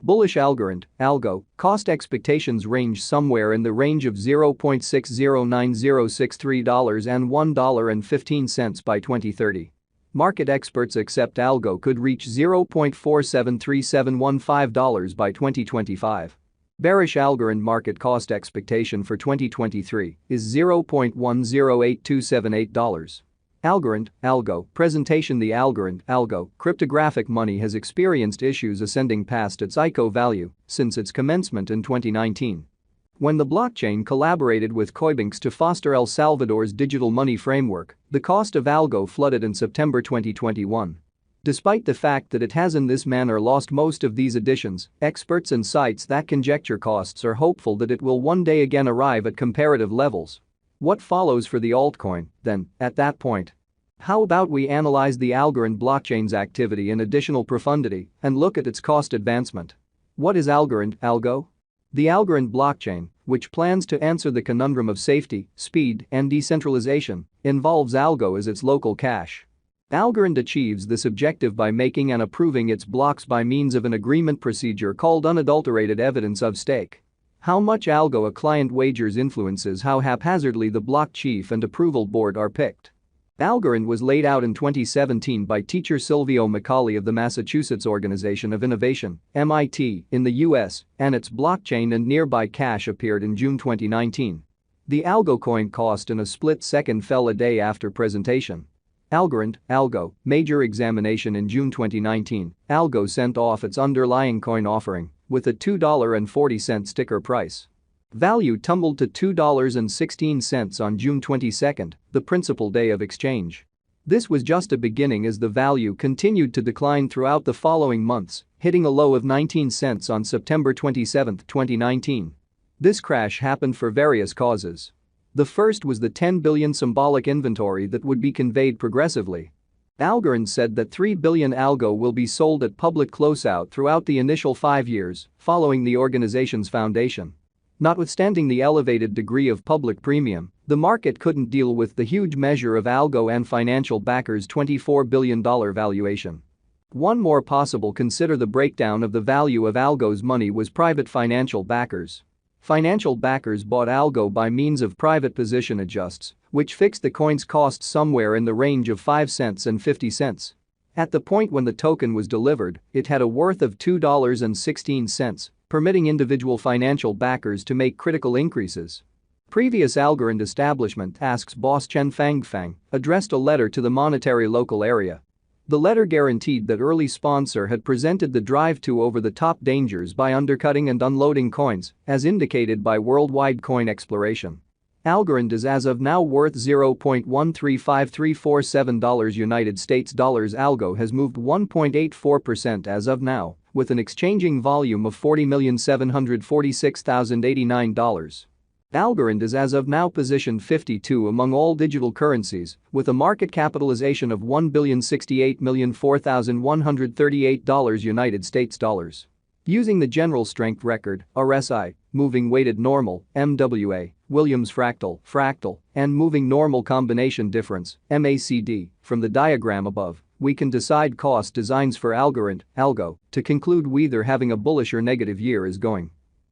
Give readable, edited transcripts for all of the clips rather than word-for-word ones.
Bullish Algorand, Algo, cost expectations range somewhere in the range of $0.609063 and $1.15 by 2030. Market experts accept Algo could reach $0.473715 by 2025. Bearish Algorand market cost expectation for 2023 is $0.108278. Algorand, Algo, presentation. The Algorand, Algo, cryptographic money has experienced issues ascending past its ICO value since its commencement in 2019. When the blockchain collaborated with Coinbase to foster El Salvador's digital money framework, the cost of Algo flooded in September 2021. Despite the fact that it has in this manner lost most of these additions, experts and sites that conjecture costs are hopeful that it will one day again arrive at comparative levels. What follows for the altcoin, then, at that point? How about we analyze the Algorand blockchain's activity in additional profundity and look at its cost advancement? What is Algorand, Algo? The Algorand blockchain, which plans to answer the conundrum of safety, speed, and decentralization, involves Algo as its local cache. Algorand achieves this objective by making and approving its blocks by means of an agreement procedure called unadulterated evidence of stake. How much Algo a client wagers influences how haphazardly the block chief and approval board are picked. Algorand was laid out in 2017 by teacher Silvio Macaulay of the Massachusetts Organization of Innovation, MIT, in the US, and its blockchain and nearby cache appeared in June 2019. The Algo coin cost in a split second fell a day after presentation. Algorand, Algo, major examination in June 2019, Algo sent off its underlying coin offering with a $2.40 sticker price. Value tumbled to $2.16 on June 22, the principal day of exchange. This was just a beginning as the value continued to decline throughout the following months, hitting a low of 19 cents on September 27, 2019. This crash happened for various causes. The first was the 10 billion symbolic inventory that would be conveyed progressively. Algorand said that 3 billion Algo will be sold at public closeout throughout the initial 5 years following the organization's foundation. Notwithstanding the elevated degree of public premium, the market couldn't deal with the huge measure of Algo and financial backers' $24 billion valuation. One more possible consider the breakdown of the value of Algo's money was private financial backers. Financial backers bought Algo by means of private position adjusts, which fixed the coin's cost somewhere in the range of 5 cents and 50 cents. At the point when the token was delivered, it had a worth of $2.16, permitting individual financial backers to make critical increases. Previous Algorand establishment, asks boss Chen Fangfang, addressed a letter to the monetary local area. The letter guaranteed that early sponsor had presented the drive to over-the-top dangers by undercutting and unloading coins, as indicated by worldwide coin exploration. Algorand is as of now worth $0.135347 United States dollars. Algo has moved 1.84% as of now, with an exchanging volume of $40,746,089. Algorand is as of now positioned 52 among all digital currencies, with a market capitalization of $1,068,004,138 United States dollars. Using the general strength record, RSI, moving weighted normal, MWA, Williams fractal, and moving normal combination difference, MACD, from the diagram above, we can decide cost designs for Algorand, Algo, to conclude whether having a bullish or negative year is going.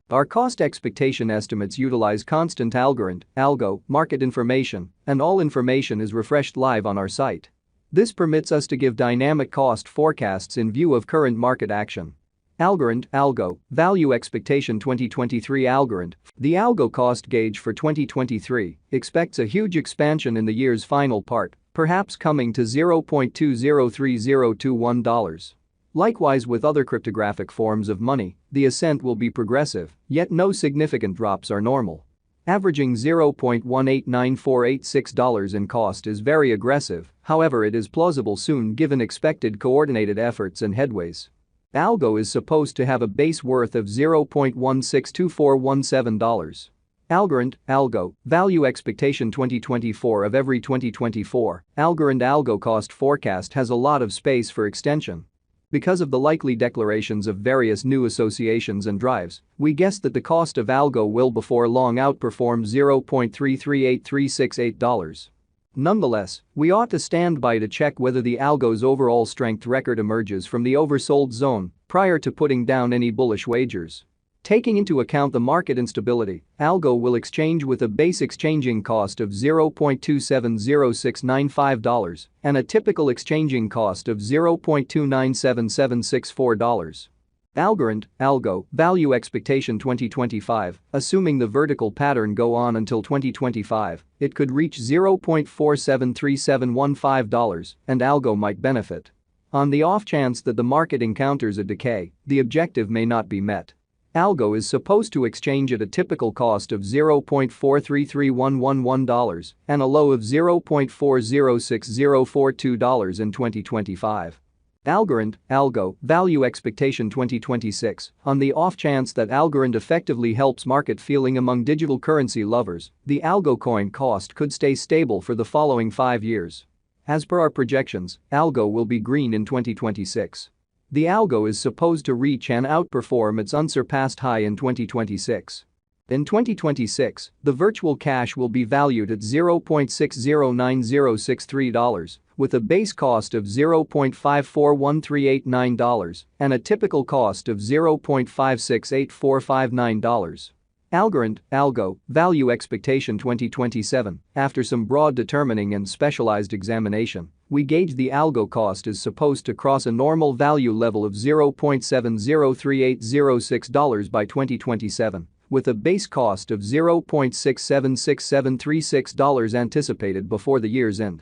Our cost expectation estimates utilize constant Algorand, Algo, market information, and all information is refreshed live on our site. This permits us to give dynamic cost forecasts in view of current market action. Algorand, Algo, value expectation 2023. Algorand, the Algo cost gauge for 2023, expects a huge expansion in the year's final part, perhaps coming to $0.203021. Likewise with other cryptographic forms of money, the ascent will be progressive, yet no significant drops are normal. Averaging $0.189486 in cost is very aggressive, however it is plausible soon given expected coordinated efforts and headways. Algo is supposed to have a base worth of $0.162417. Algorand, Algo, value expectation 2024. Of every 2024, Algorand Algo cost forecast has a lot of space for extension. Because of the likely declarations of various new associations and drives, we guess that the cost of Algo will before long outperform $0.338368. Nonetheless, we ought to stand by to check whether the Algo's overall strength record emerges from the oversold zone prior to putting down any bullish wagers. Taking into account the market instability, Algo will exchange with a base exchanging cost of $0.270695 and a typical exchanging cost of $0.297764. Algorand, Algo, value expectation 2025, assuming the vertical pattern go on until 2025, it could reach $0.473715 and Algo might benefit. On the off chance that the market encounters a decay, the objective may not be met. Algo is supposed to exchange at a typical cost of $0.433111 and a low of $0.406042 in 2025. Algorand, Algo, value expectation 2026, on the off chance that Algorand effectively helps market feeling among digital currency lovers, the Algo coin cost could stay stable for the following 5 years. As per our projections, Algo will be green in 2026. The Algo is supposed to reach and outperform its unsurpassed high in 2026. In 2026, the virtual cash will be valued at $0.609063 with a base cost of $0.541389 and a typical cost of $0.568459. Algorand, Algo, value expectation 2027, after some broad determining and specialized examination, we gauge the Algo cost is supposed to cross a normal value level of $0.703806 by 2027, with a base cost of $0.676736 anticipated before the year's end.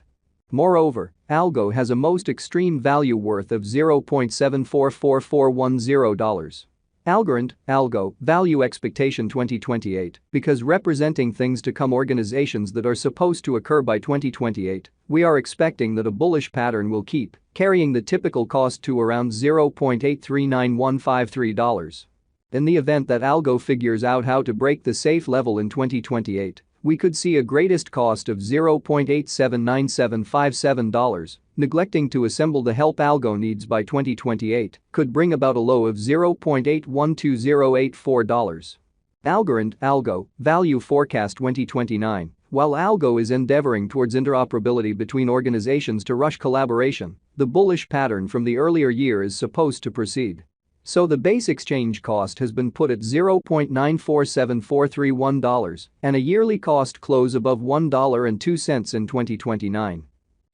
Moreover, Algo has a most extreme value worth of $0.744410. Algorand, Algo, value expectation 2028, because representing things to come organizations that are supposed to occur by 2028, we are expecting that a bullish pattern will keep carrying the typical cost to around $0.839153. In the event that Algo figures out how to break the safe level in 2028, we could see a greatest cost of $0.879757. Neglecting to assemble the help Algo needs by 2028 could bring about a low of $0.812084. Algorand, Algo, value forecast 2029. While Algo is endeavoring towards interoperability between organizations to rush collaboration, the bullish pattern from the earlier year is supposed to proceed. So the base exchange cost has been put at $0.947431 and a yearly cost close above $1.02 in 2029.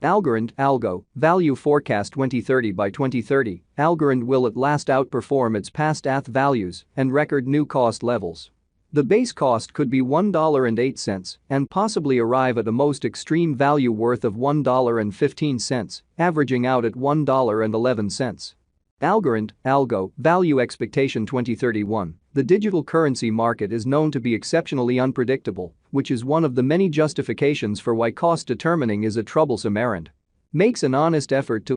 Algorand, Algo, value forecast 2030. By 2030, Algorand will at last outperform its past ATH values and record new cost levels. The base cost could be $1.08 and possibly arrive at a most extreme value worth of $1.15, averaging out at $1.11. Algorand, Algo, value expectation 2031. The digital currency market is known to be exceptionally unpredictable, which is one of the many justifications for why cost determining is a troublesome errand. Makes an honest effort to